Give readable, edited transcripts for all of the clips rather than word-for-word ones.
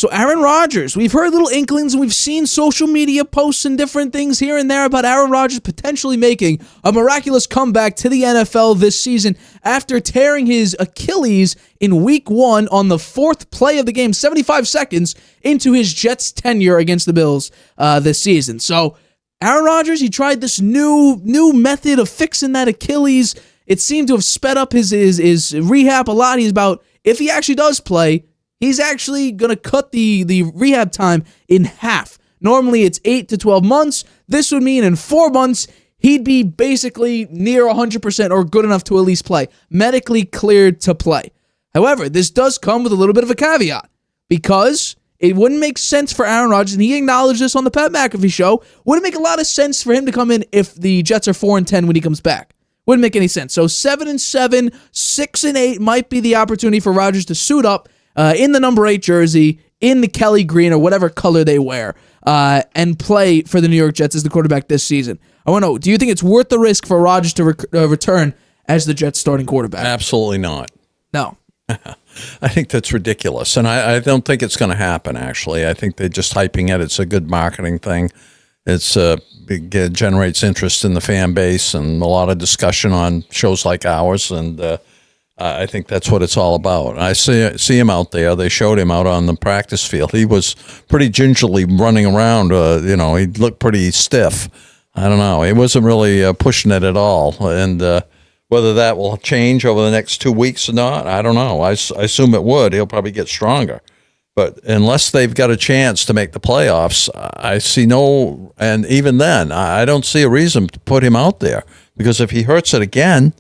So Aaron Rodgers, we've heard little inklings and we've seen social media posts and different things here and there about Aaron Rodgers potentially making a miraculous comeback to the NFL this season after tearing his Achilles in week 1 on the 4th play of the game, 75 seconds into his Jets tenure against the Bills this season. So Aaron Rodgers, he tried this new method of fixing that Achilles. It seemed to have sped up his rehab a lot. He's about, if he actually does play, he's actually going to cut the rehab time in half. Normally, it's 8 to 12 months. This would mean in 4 months, he'd be basically near 100% or good enough to at least play, medically cleared to play. However, this does come with a little bit of a caveat because it wouldn't make sense for Aaron Rodgers, and he acknowledged this on the Pat McAfee show, wouldn't make a lot of sense for him to come in if the Jets are 4-10 when he comes back. Wouldn't make any sense. So 7-7, 6-8 might be the opportunity for Rodgers to suit up in the number 8 jersey, in the Kelly green or whatever color they wear, and play for the New York Jets as the quarterback this season. I want to know, do you think it's worth the risk for Rodgers to return as the Jets starting quarterback? Absolutely not. No. I think that's ridiculous, and I don't think it's going to happen, actually. I think they're just hyping it. It's a good marketing thing. It generates interest in the fan base and a lot of discussion on shows like ours, and I think that's what it's all about. I see him out there. They showed him out on the practice field. He was pretty gingerly running around. He looked pretty stiff. I don't know. He wasn't really pushing it at all, and whether that will change over the next 2 weeks or not, I don't know. I assume it would. He'll probably get stronger. But unless they've got a chance to make the playoffs, I see no, and even then, I don't see a reason to put him out there, because if he hurts it again,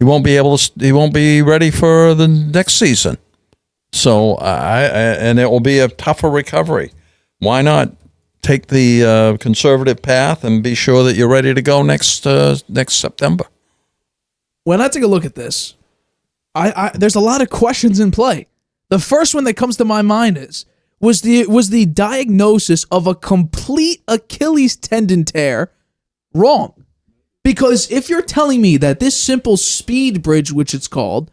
he won't be ready for the next season. So, and it will be a tougher recovery. Why not take the conservative path and be sure that you're ready to go next September? When I take a look at this, there's a lot of questions in play. The first one that comes to my mind was the diagnosis of a complete Achilles tendon tear wrong? Because if you're telling me that this simple speed bridge, which it's called,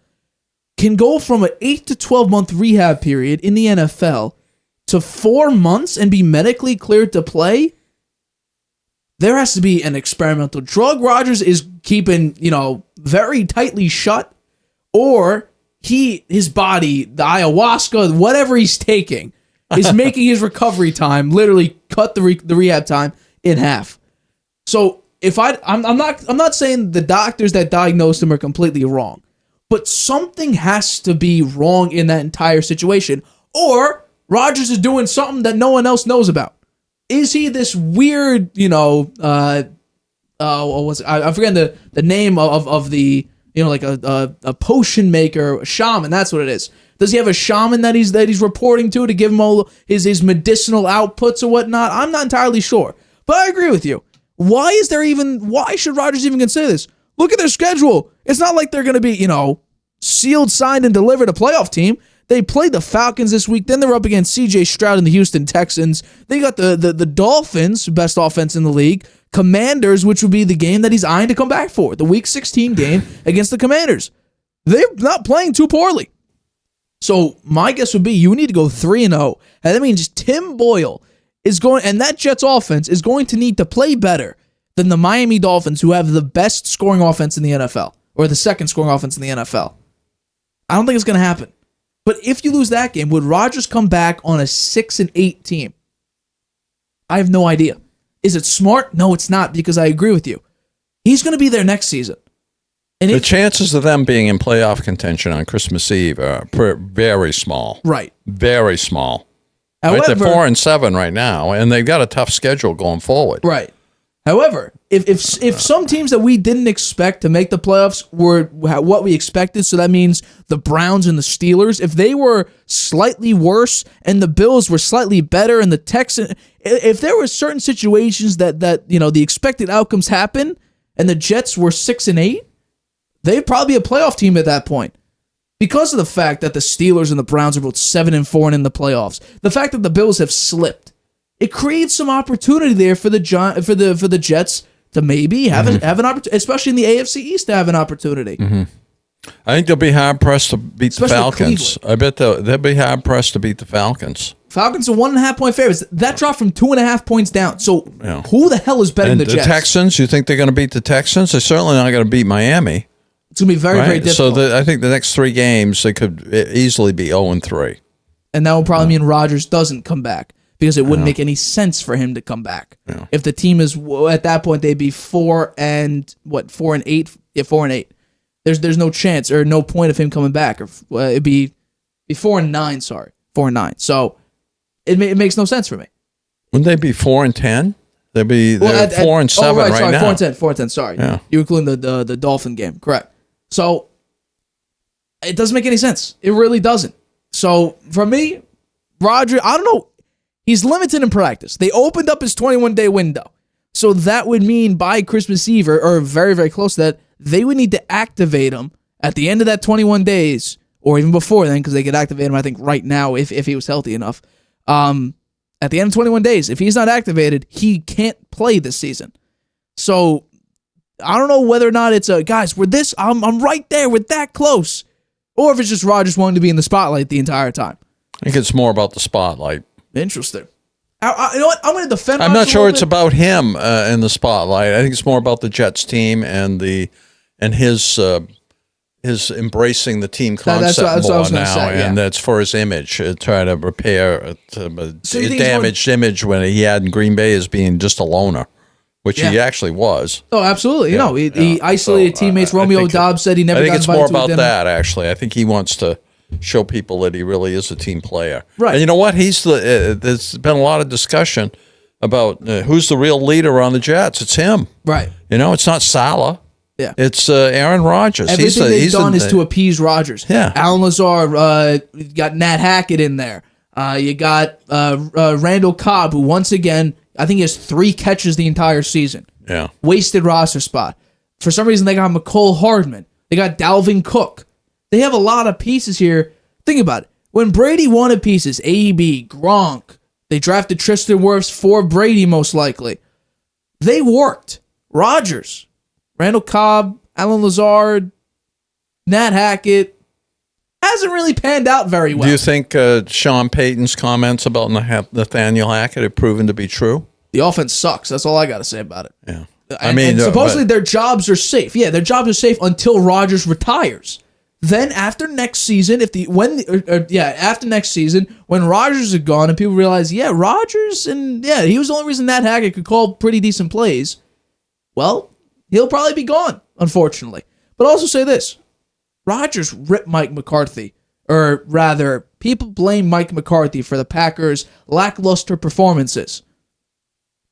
can go from an 8 to 12 month rehab period in the NFL to 4 months and be medically cleared to play, there has to be an experimental drug Rodgers is keeping, very tightly shut, or his body, the ayahuasca, whatever he's taking, is making his recovery time literally cut the rehab time in half. So I'm not saying the doctors that diagnosed him are completely wrong, but something has to be wrong in that entire situation, or Rodgers is doing something that no one else knows about. Is he this weird, what was it? I forget the name of the, like a potion maker, a shaman, that's what it is. Does he have a shaman that he's reporting to give him all his medicinal outputs or whatnot? I'm not entirely sure, but I agree with you. Why should Rodgers even consider this? Look at their schedule. It's not like they're going to be, sealed, signed, and delivered a playoff team. They played the Falcons this week. Then they're up against C.J. Stroud and the Houston Texans. They got the Dolphins, best offense in the league. Commanders, which would be the game that he's eyeing to come back for, the Week 16 game against the Commanders. They're not playing too poorly. So my guess would be you need to go 3-0. And that means Tim Boyle is going, and that Jets offense is going to need to play better than the Miami Dolphins, who have the best scoring offense in the NFL, or the second scoring offense in the NFL. I don't think it's going to happen. But if you lose that game, would Rodgers come back on a 6-8 team? I have no idea. Is it smart? No, it's not, because I agree with you. He's going to be there next season. And the chances of them being in playoff contention on Christmas Eve are very small. Right. Very small. However, right, they're 4-7 right now, and they've got a tough schedule going forward. Right. However, if some teams that we didn't expect to make the playoffs were what we expected, so that means the Browns and the Steelers, if they were slightly worse and the Bills were slightly better and the Texans, if there were certain situations that the expected outcomes happen and the Jets were 6-8, they'd probably be a playoff team at that point. Because of the fact that the Steelers and the Browns are both 7-4 and in the playoffs, the fact that the Bills have slipped, it creates some opportunity there for the Jets to maybe have an opportunity, especially in the AFC East, to have an opportunity. Mm-hmm. I think they'll be hard pressed to beat Especially the Falcons. I bet they'll be hard pressed to beat the Falcons. Falcons are 1.5 point favorites. That dropped from 2.5 points down. So who the hell is betting And the Jets? The Texans, you think they're going to beat the Texans? They're certainly not going to beat Miami. It's going to be very, very difficult. So I think the next 3 games, they could easily be 0-3. And that will probably mean Rodgers doesn't come back because it wouldn't make any sense for him to come back. Yeah. If the team is, at that point, they'd be 4 and 8? Yeah, 4 and 8. There's no chance or no point of him coming back. Or it'd be 4 and 9, sorry. 4 and 9. So it makes no sense for me. Wouldn't they be 4 and 10? They'd be 4 and 7 right now. 4 and 10, sorry. Yeah. You're including the Dolphin game, correct. So it doesn't make any sense. It really doesn't. So for me, Rodgers, I don't know. He's limited in practice. They opened up his 21-day window. So that would mean by Christmas Eve or very, very close to that, they would need to activate him at the end of that 21 days or even before then because they could activate him, I think, right now if he was healthy enough. At the end of 21 days, if he's not activated, he can't play this season. So I don't know whether or not it's guys, I'm right there, we're that close. Or if it's just Rodgers wanting to be in the spotlight the entire time. I think it's more about the spotlight. Interesting. You know what? I'm going to defend I'm not Rodgers sure it's about him in the spotlight. I think it's more about the Jets team and his embracing the team concept more now, and that's for his image, trying to repair a damaged image when he had in Green Bay as being just a loner, which he actually was. Oh, absolutely. He isolated teammates. Romeo Dobbs said he never got invited to a dinner. I think it's more about that, actually. I think he wants to show people that he really is a team player. Right. And you know what? There's been a lot of discussion about who's the real leader on the Jets. It's him. Right. It's not Salah. Yeah. It's Aaron Rodgers. Everything they've done is to appease Rodgers. Yeah. Alan Lazar, you got Nat Hackett in there. You got Randall Cobb, who once again, I think he has 3 catches the entire season. Yeah. Wasted roster spot. For some reason, they got McCole Hardman. They got Dalvin Cook. They have a lot of pieces here. Think about it. When Brady wanted pieces, AB, Gronk, they drafted Tristan Wirfs for Brady most likely. They worked. Rodgers, Randall Cobb, Alan Lazard, Nat Hackett, hasn't really panned out very well. Do you think Sean Payton's comments about Nathaniel Hackett have proven to be true? The offense sucks. That's all I got to say about it. Yeah. And supposedly their jobs are safe. Yeah, their jobs are safe until Rodgers retires. Then after next season, after next season, when Rodgers is gone and people realize, Rodgers he was the only reason Nat Hackett could call pretty decent plays. Well, he'll probably be gone, unfortunately. But also say this. Rodgers ripped Mike McCarthy. Or rather, people blame Mike McCarthy for the Packers' lackluster performances.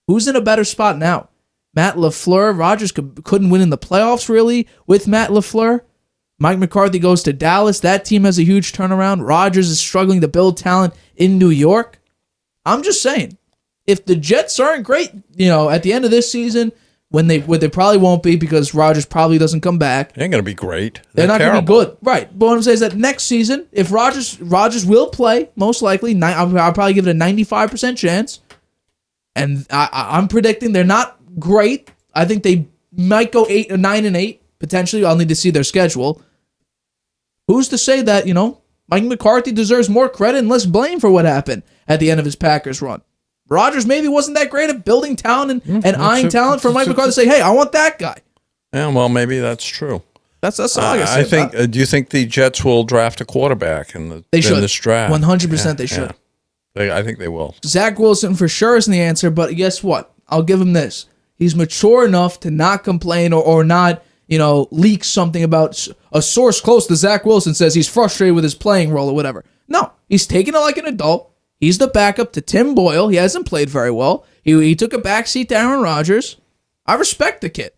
Who's in a better spot now? Matt LaFleur. Rodgers couldn't win in the playoffs, really, with Matt LaFleur. Mike McCarthy goes to Dallas. That team has a huge turnaround. Rodgers is struggling to build talent in New York. I'm just saying, if the Jets aren't great, at the end of this season, when they probably won't be because Rodgers probably doesn't come back. They ain't going to be great. They're not going to be good. Right. But what I'm saying is that next season, if Rodgers will play, most likely, I'll probably give it a 95% chance. And I'm predicting they're not great. I think they might go 8 or 9 and 8. Potentially, I'll need to see their schedule. Who's to say that, Mike McCarthy deserves more credit and less blame for what happened at the end of his Packers run? Rodgers maybe wasn't that great at building talent and eyeing talent for Mike McCarthy to say, hey, I want that guy. Yeah, well, maybe that's true. That's all I got to say. Do you think the Jets will draft a quarterback in this draft? 100% they should. Yeah. I think they will. Zach Wilson for sure isn't the answer, but guess what? I'll give him this. He's mature enough to not complain or not, leak something about a source close to Zach Wilson says he's frustrated with his playing role or whatever. No, he's taking it like an adult. He's the backup to Tim Boyle. He hasn't played very well. He took a backseat to Aaron Rodgers. I respect the kid.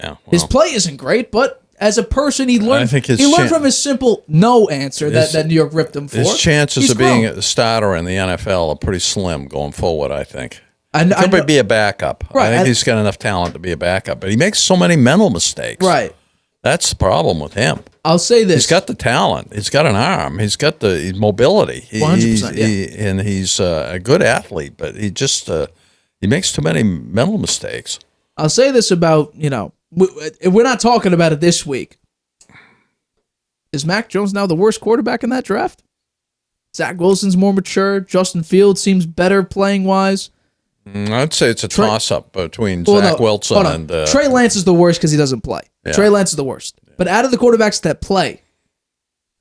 Yeah, well, his play isn't great, but as a person, he learned from his simple no answer that New York ripped him for. His chances of being a starter in the NFL are pretty slim going forward, I think. He could be a backup. Right, I think he's got enough talent to be a backup, but he makes so many mental mistakes. Right. That's the problem with him. I'll say this. He's got the talent. He's got an arm. He's got the mobility. 100%, and he's a good athlete, but he just he makes too many mental mistakes. I'll say this about, we're not talking about it this week. Is Mac Jones now the worst quarterback in that draft? Zach Wilson's more mature. Justin Fields seems better playing-wise. I'd say it's a toss-up between Zach Wilson and... Trey Lance is the worst because he doesn't play. Yeah. Trey Lance is the worst. Yeah. But out of the quarterbacks that play...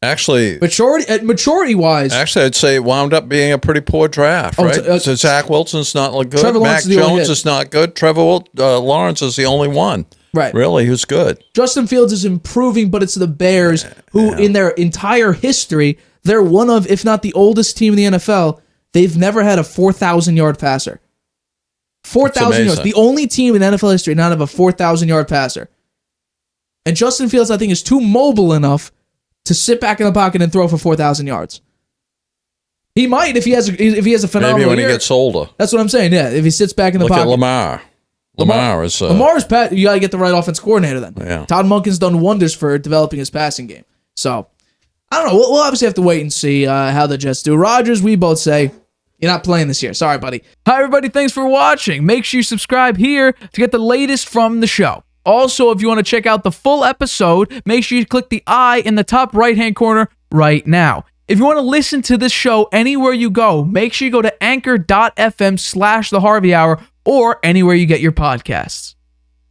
Actually... Maturity-wise... Actually, I'd say it wound up being a pretty poor draft, right? So Zach Wilson's not good. Trevor Mac Jones is not good. Trevor Lawrence is the only one. Right. Really, who's good. Justin Fields is improving, but it's the Bears who, in their entire history, they're one of, if not the oldest team in the NFL. They've never had a 4,000-yard passer. 4,000 yards. The only team in NFL history not have a 4,000-yard passer. And Justin Fields, I think, is too mobile enough to sit back in the pocket and throw for 4,000 yards. He might if he has a phenomenal Maybe when year. He gets older. That's what I'm saying. Yeah, if he sits back in the pocket. Look at Lamar is... Lamar's you got to get the right offense coordinator then. Yeah. Todd Monken's done wonders for developing his passing game. So, I don't know. We'll obviously have to wait and see how the Jets do. Rodgers, we both say... You're not playing this year. Sorry, buddy. Hi, everybody. Thanks for watching. Make sure you subscribe here to get the latest from the show. Also, if you want to check out the full episode, make sure you click the I in the top right-hand corner right now. If you want to listen to this show anywhere you go, make sure you go to anchor.fm/The Harvey Hour or anywhere you get your podcasts.